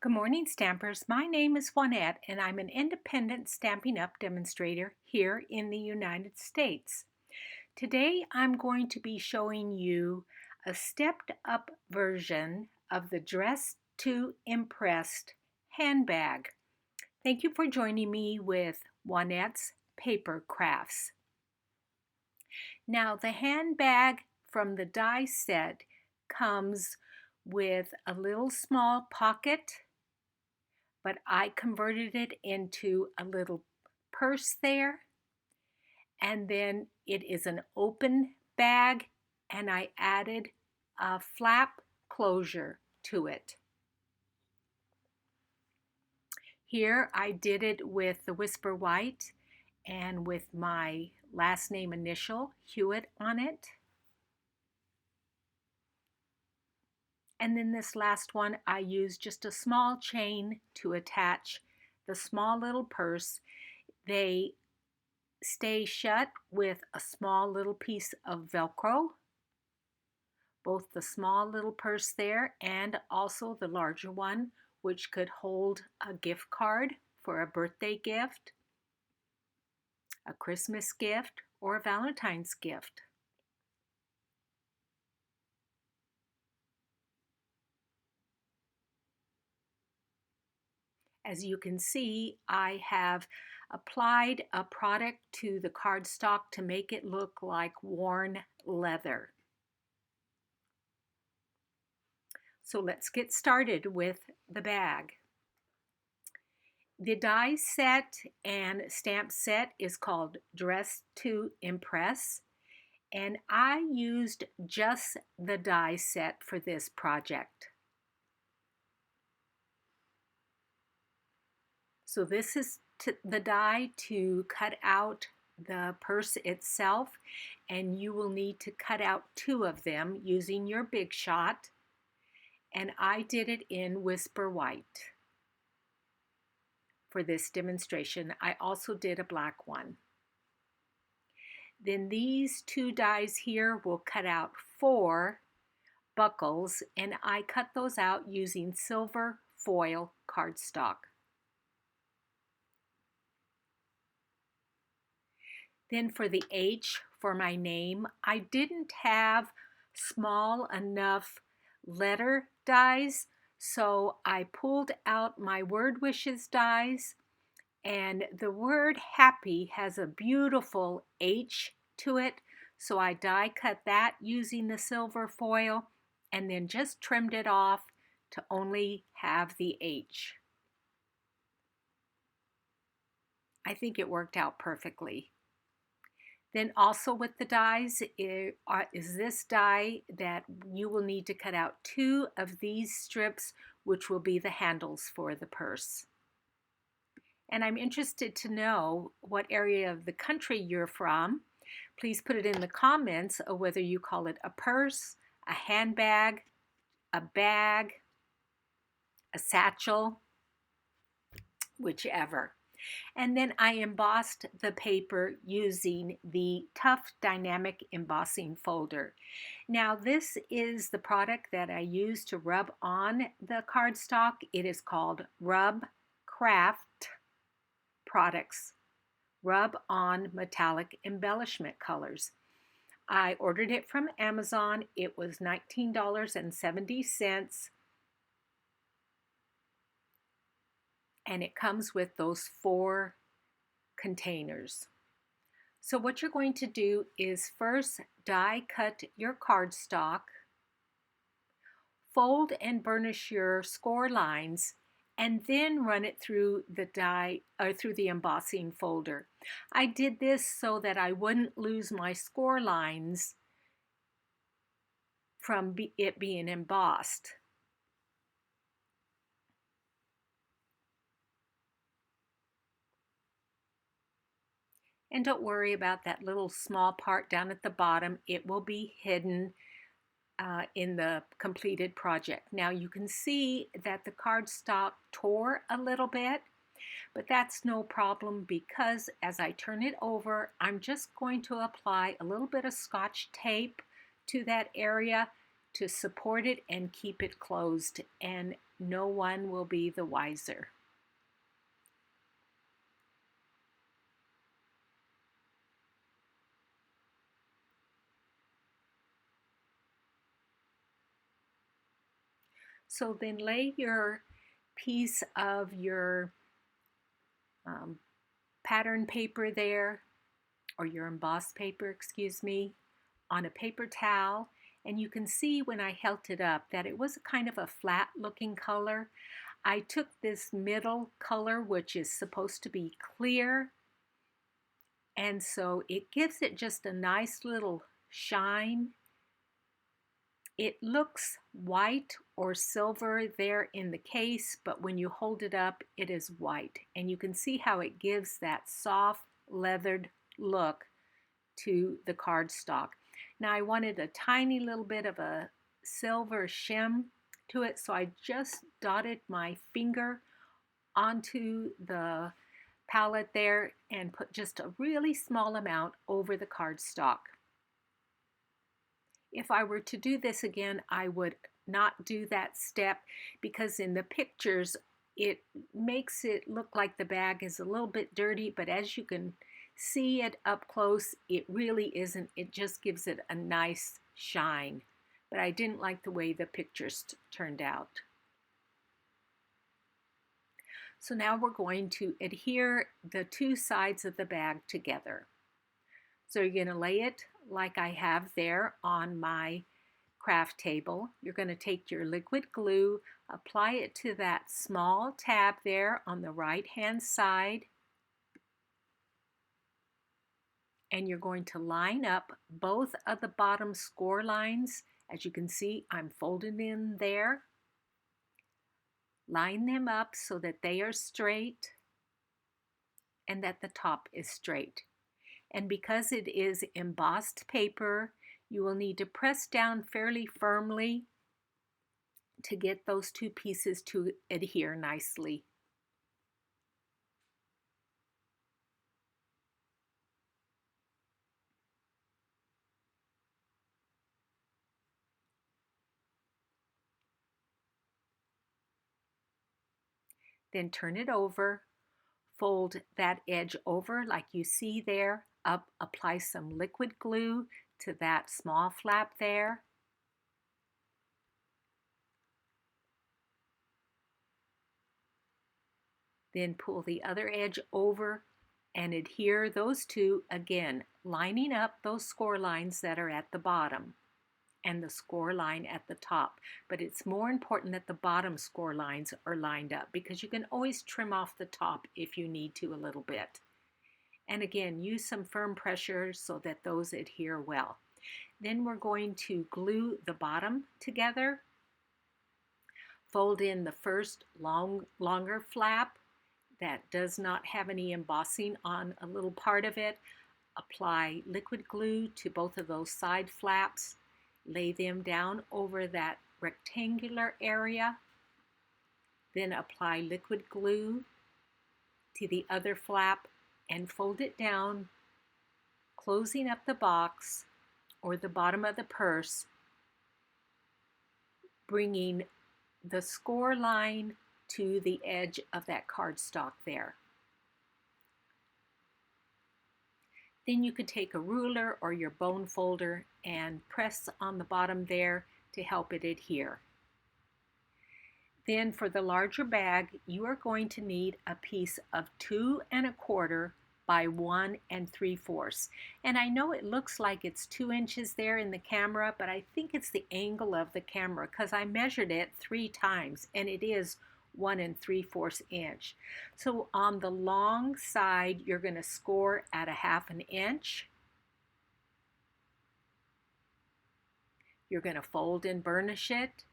Good morning, Stampers. My name is Juanette, and I'm an independent Stampin' Up! Demonstrator here in the United States. Today, I'm going to be showing you a stepped-up version of the Dress to Impressed handbag. Thank you for joining me with Juanette's Paper Crafts. Now, the handbag from the die set comes with a little small pocket, but I converted it into a little purse there, and then it is an open bag, and I added a flap closure to it. Here I did it with the Whisper White and with my last name initial, Hewitt, on it. And then this last one, I used just a small chain to attach the small little purse. They stay shut with a small little piece of Velcro, both the small little purse there and also the larger one, which could hold a gift card for a birthday gift, a Christmas gift, or a Valentine's gift. As you can see, I have applied a product to the cardstock to make it look like worn leather. So let's get started with the bag. The die set and stamp set is called Dress to Impress, and I used just the die set for this project. So this is the die to cut out the purse itself, and you will need to cut out 2 of them using your Big Shot, and I did it in Whisper White. For this demonstration, I also did a black one. Then these 2 dies here will cut out 4 buckles, and I cut those out using silver foil cardstock. Then for the H for my name, I didn't have small enough letter dies, so I pulled out my Word Wishes dies, and the word happy has a beautiful H to it, so I die cut that using the silver foil and then just trimmed it off to only have the H. I think it worked out perfectly. Then also with the dies is this die that you will need to cut out 2 of these strips, which will be the handles for the purse. And I'm interested to know what area of the country you're from. Please put it in the comments of whether you call it a purse, a handbag, a bag, a satchel, whichever. And then I embossed the paper using the Tufted Dynamic Embossing Folder. Now this is the product that I use to rub on the cardstock. It is called Rub Craft Products Rub On Metallic Embellishment Colors. I ordered it from Amazon. It was $19.70. And it comes with those 4 containers. So what you're going to do is first die cut your cardstock, fold and burnish your score lines, and then run it through the embossing folder. I did this so that I wouldn't lose my score lines from it being embossed. And don't worry about that little small part down at the bottom. It will be hidden in the completed project. Now you can see that the cardstock tore a little bit, but that's no problem because as I turn it over, I'm just going to apply a little bit of Scotch tape to that area to support it and keep it closed. And no one will be the wiser. So then lay your piece of your pattern paper there, or your embossed paper, excuse me, on a paper towel. And you can see when I held it up that it was kind of a flat looking color. I took this middle color, which is supposed to be clear, and so it gives it just a nice little shine. It looks white or silver there in the case, but when you hold it up, it is white. And you can see how it gives that soft, leathered look to the cardstock. Now I wanted a tiny little bit of a silver shim to it, so I just dotted my finger onto the palette there and put just a really small amount over the cardstock. If I were to do this again, I would not do that step because in the pictures it makes it look like the bag is a little bit dirty, but as you can see it up close, it really isn't. It just gives it a nice shine. But I didn't like the way the pictures turned out. So now we're going to adhere the two sides of the bag together. So you're going to lay it like I have there on my craft table. You're going to take your liquid glue, apply it to that small tab there on the right hand side, and you're going to line up both of the bottom score lines. As you can see, I'm folded in there. Line them up so that they are straight and that the top is straight. And because it is embossed paper, you will need to press down fairly firmly to get those two pieces to adhere nicely. Then turn it over, fold that edge over like you see there, up, apply some liquid glue to that small flap there. Then pull the other edge over and adhere those two again, lining up those score lines that are at the bottom and the score line at the top. But it's more important that the bottom score lines are lined up because you can always trim off the top if you need to a little bit. And again, use some firm pressure so that those adhere well. Then we're going to glue the bottom together. Fold in the first longer flap that does not have any embossing on a little part of it. Apply liquid glue to both of those side flaps. Lay them down over that rectangular area. Then apply liquid glue to the other flap and fold it down, closing up the box or the bottom of the purse, bringing the score line to the edge of that cardstock there. Then you could take a ruler or your bone folder and press on the bottom there to help it adhere. Then for the larger bag, you are going to need a piece of 2 1/4 by 1 3/4. And I know it looks like it's 2 inches there in the camera, but I think it's the angle of the camera because I measured it 3 times and it is 1 3/4 inch. So on the long side, you're going to score at 1/2 inch. You're going to fold and burnish it.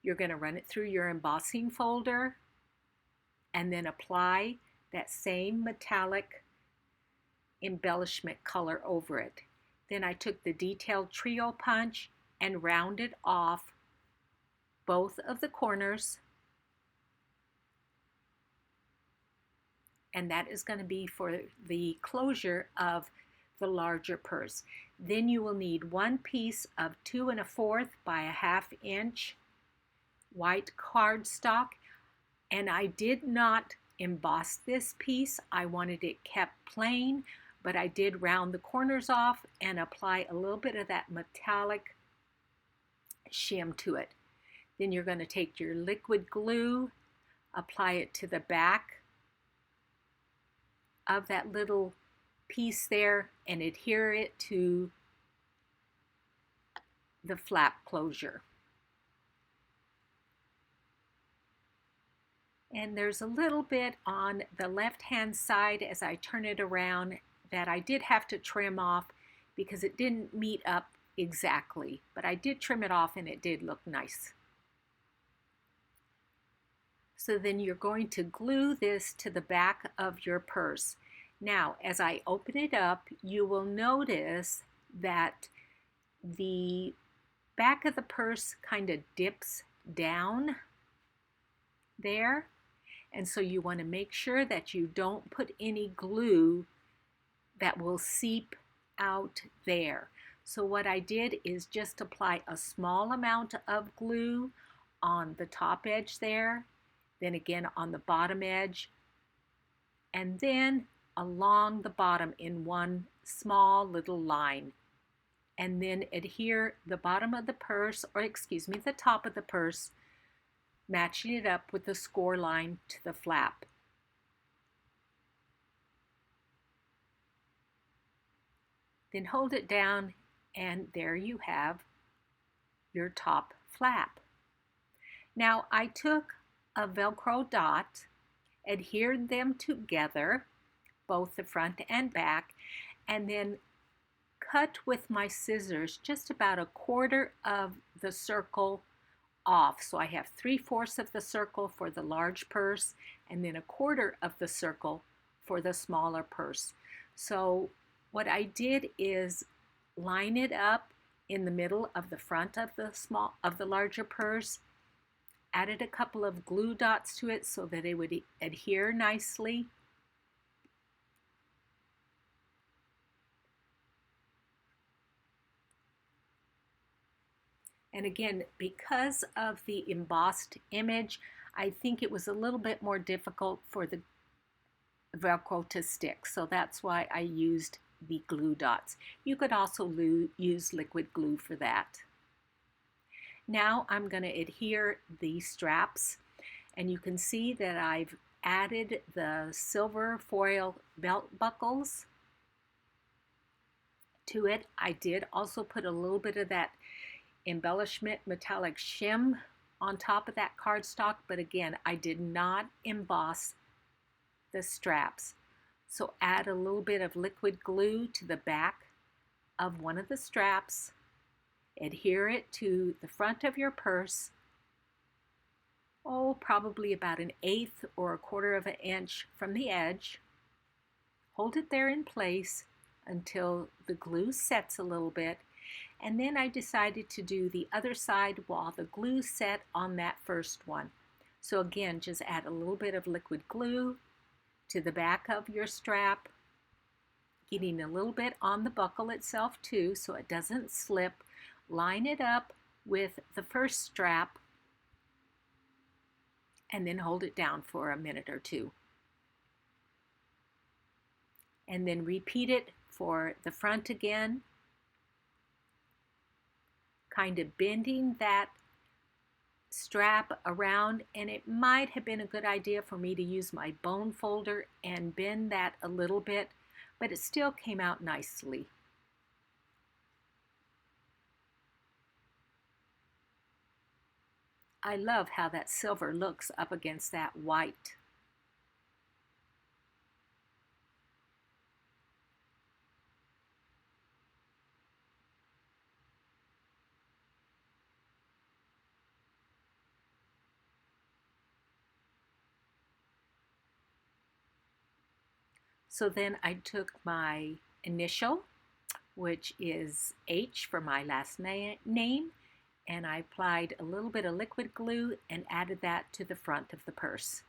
You're going to run it through your embossing folder and then apply that same metallic embellishment color over it. Then I took the detailed trio punch and rounded off both of the corners, and that is going to be for the closure of the larger purse. Then you will need one piece of 2 1/4 by 1/2 inch white cardstock, and I did not emboss this piece. I wanted it kept plain, but I did round the corners off and apply a little bit of that metallic shim to it. Then you're going to take your liquid glue, apply it to the back of that little piece there, and adhere it to the flap closure. And there's a little bit on the left hand side as I turn it around that I did have to trim off because it didn't meet up exactly, but I did trim it off and it did look nice. So then you're going to glue this to the back of your purse. Now, as I open it up, you will notice that the back of the purse kind of dips down there. And so you want to make sure that you don't put any glue that will seep out there. So what I did is just apply a small amount of glue on the top edge there, then again on the bottom edge, and then along the bottom in one small little line. And then adhere the bottom of the purse, or excuse me, the top of the purse, matching it up with the score line to the flap. Then hold it down, and there you have your top flap. Now I took a Velcro dot, adhered them together, both the front and back, and then cut with my scissors just about a quarter of the circle off. So I have 3/4 of the circle for the large purse and then a quarter of the circle for the smaller purse. So what I did is line it up in the middle of the front of the larger purse, added a couple of glue dots to it so that it would adhere nicely. And again, because of the embossed image, I think it was a little bit more difficult for the Velcro to stick. So that's why I used the glue dots. You could also use liquid glue for that. Now I'm going to adhere the straps, and you can see that I've added the silver foil belt buckles to it. I did also put a little bit of that embellishment metallic shim on top of that cardstock, but again, I did not emboss the straps. So add a little bit of liquid glue to the back of one of the straps, adhere it to the front of your purse, probably about 1/8 or 1/4 of an inch from the edge. Hold it there in place until the glue sets a little bit. And then I decided to do the other side while the glue set on that first one. So again, just add a little bit of liquid glue to the back of your strap, getting a little bit on the buckle itself too so it doesn't slip. Line it up with the first strap and then hold it down for a minute or two. And then repeat it for the front again, kind of bending that strap around, and it might have been a good idea for me to use my bone folder and bend that a little bit, but it still came out nicely. I love how that silver looks up against that white. So then I took my initial, which is H for my last name, and I applied a little bit of liquid glue and added that to the front of the purse.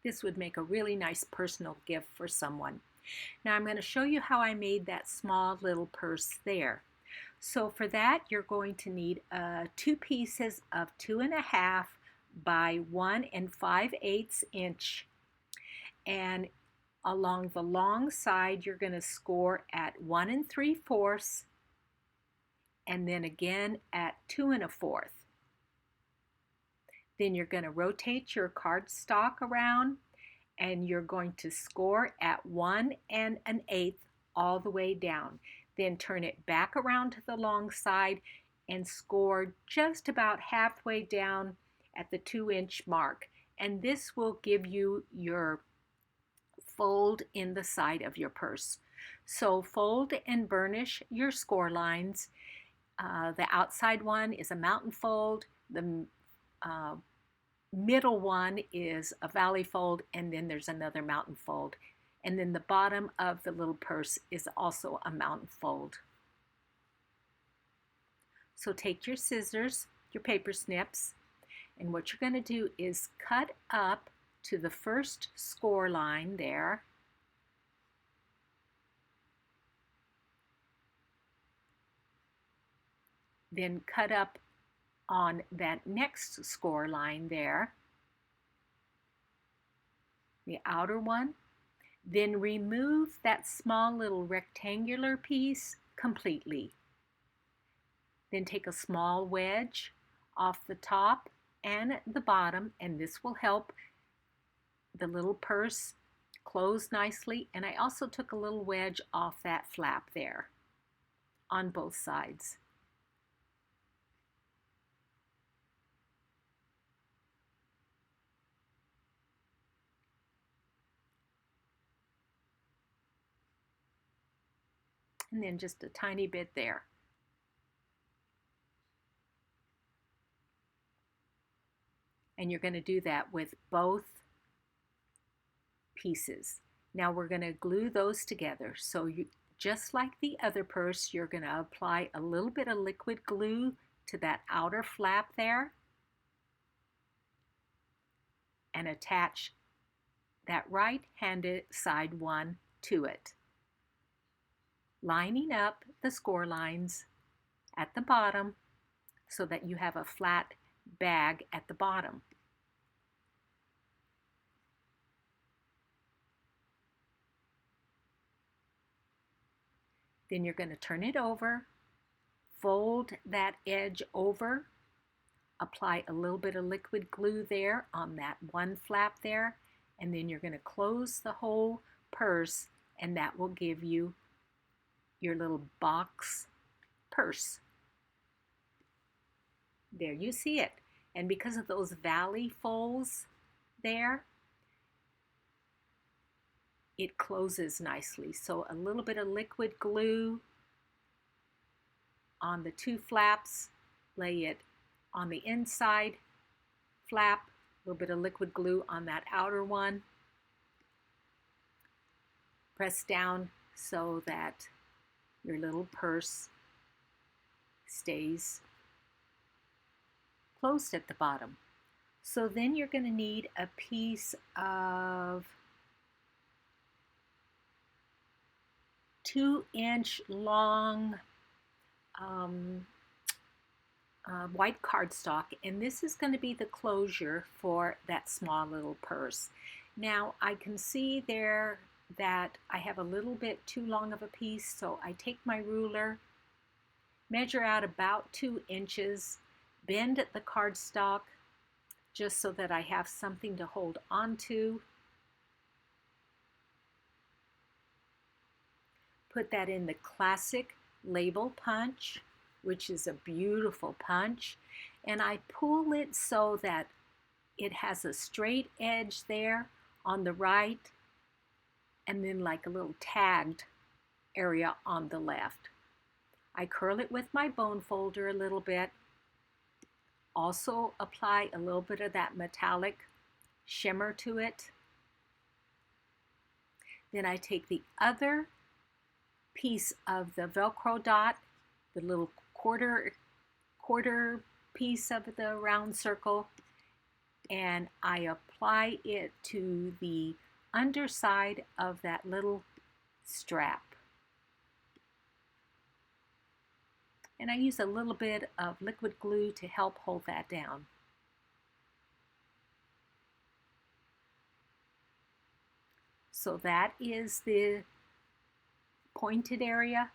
This would make a really nice personal gift for someone. Now I'm going to show you how I made that small little purse there. So for that, you're going to need 2 pieces of 2.5 by 1 5/8 inch, and along the long side you're going to score at 1 3/4 and then again at 2 1/4. Then you're going to rotate your cardstock around and you're going to score at 1 1/8 all the way down. Then turn it back around to the long side and score just about halfway down at the 2-inch mark. And this will give you your fold in the side of your purse. So fold and burnish your score lines. The outside one is a mountain fold, the middle one is a valley fold, and then there's another mountain fold. And then the bottom of the little purse is also a mountain fold. So take your scissors, your paper snips, and what you're going to do is cut up to the first score line there. Then cut up on that next score line there, the outer one. Then remove that small little rectangular piece completely. Then take a small wedge off the top and the bottom, and this will help the little purse close nicely. And I also took a little wedge off that flap there on both sides. And then just a tiny bit there. And you're going to do that with both pieces. Now we're going to glue those together. So just like the other purse, you're going to apply a little bit of liquid glue to that outer flap there and attach that right-handed side one to it, lining up the score lines at the bottom so that you have a flat bag at the bottom. Then you're going to turn it over, fold that edge over, apply a little bit of liquid glue there on that one flap there, and then you're going to close the whole purse, and that will give you your little box purse. There you see it. And because of those valley folds there, it closes nicely. So a little bit of liquid glue on the two flaps, lay it on the inside flap, a little bit of liquid glue on that outer one. Press down so that your little purse stays closed at the bottom. So then you're going to need a piece of 2-inch long white cardstock, and this is going to be the closure for that small little purse. Now I can see there that I have a little bit too long of a piece, so I take my ruler, measure out about 2 inches, bend the cardstock just so that I have something to hold onto. Put that in the classic label punch, which is a beautiful punch, and I pull it so that it has a straight edge there on the right and then like a little tagged area on the left. I curl it with my bone folder a little bit. Also apply a little bit of that metallic shimmer to it. Then I take the other piece of the Velcro dot, the little quarter piece of the round circle, and I apply it to the underside of that little strap. And I use a little bit of liquid glue to help hold that down. So that is the pointed area.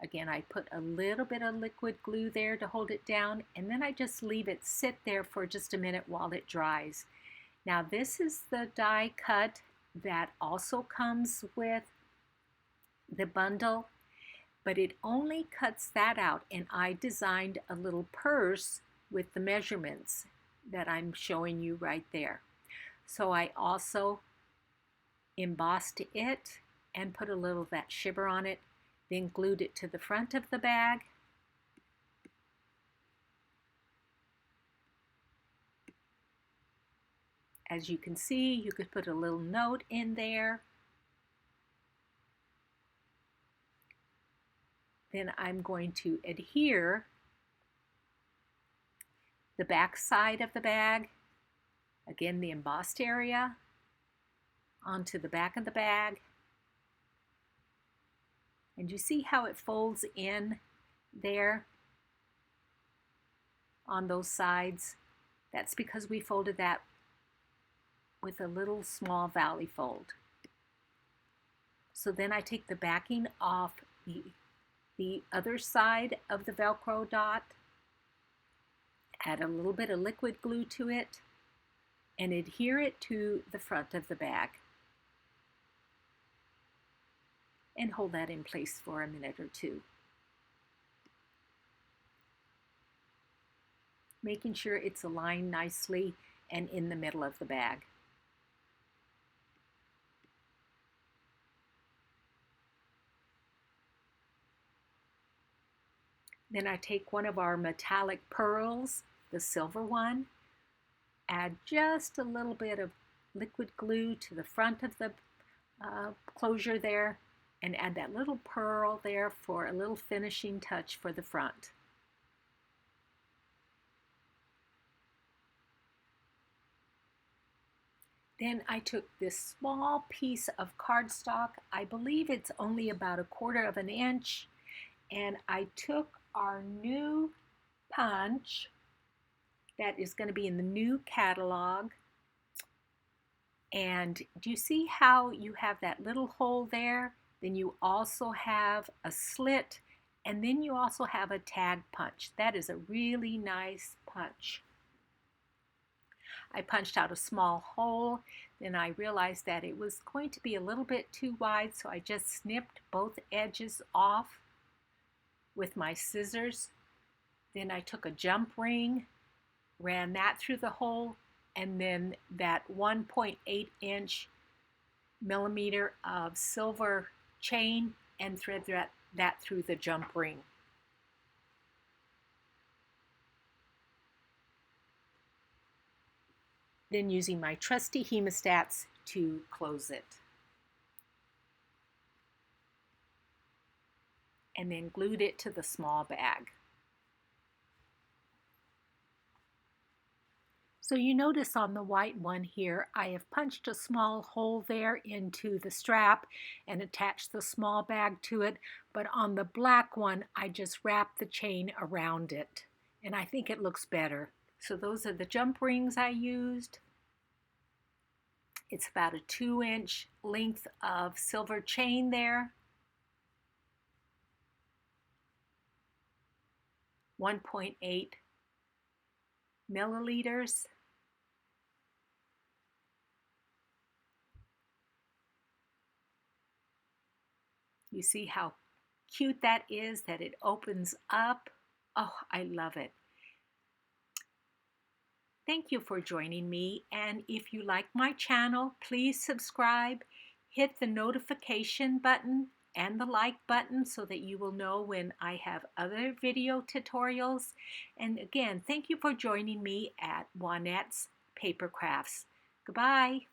Again, I put a little bit of liquid glue there to hold it down, and then I just leave it sit there for just a minute while it dries. Now this is the die cut that also comes with the bundle, but it only cuts that out, and I designed a little purse with the measurements that I'm showing you right there. So I also embossed it and put a little of that shimmer on it, then glued it to the front of the bag. As you can see, you could put a little note in there. Then I'm going to adhere the back side of the bag, again the embossed area, onto the back of the bag. And you see how it folds in there on those sides? That's because we folded that with a little small valley fold. So then I take the backing off the other side of the Velcro dot, add a little bit of liquid glue to it, and adhere it to the front of the bag. And hold that in place for a minute or two. Making sure it's aligned nicely and in the middle of the bag. Then I take one of our metallic pearls, the silver one, add just a little bit of liquid glue to the front of the closure there, and add that little pearl there for a little finishing touch for the front. Then I took this small piece of cardstock, I believe it's only about 1/4 of an inch, and I took our new punch that is going to be in the new catalog. And do you see how you have that little hole there? Then you also have a slit, and then you also have a tag punch. That is a really nice punch. I punched out a small hole, then I realized that it was going to be a little bit too wide, so I just snipped both edges off with my scissors. Then I took a jump ring, ran that through the hole, and then that 1.8 millimeter of silver chain, and thread that through the jump ring. Then using my trusty hemostats to close it. And then glued it to the small bag. So you notice on the white one here, I have punched a small hole there into the strap and attached the small bag to it, but on the black one, I just wrapped the chain around it, and I think it looks better. So those are the jump rings I used. It's about a 2-inch length of silver chain there. 1.8 milliliters. You see how cute that is, that it opens up. Oh, I love it. Thank you for joining me, and if you like my channel, please subscribe, hit the notification button and the like button so that you will know when I have other video tutorials. And again, thank you for joining me at Juanette's Paper Crafts. Goodbye.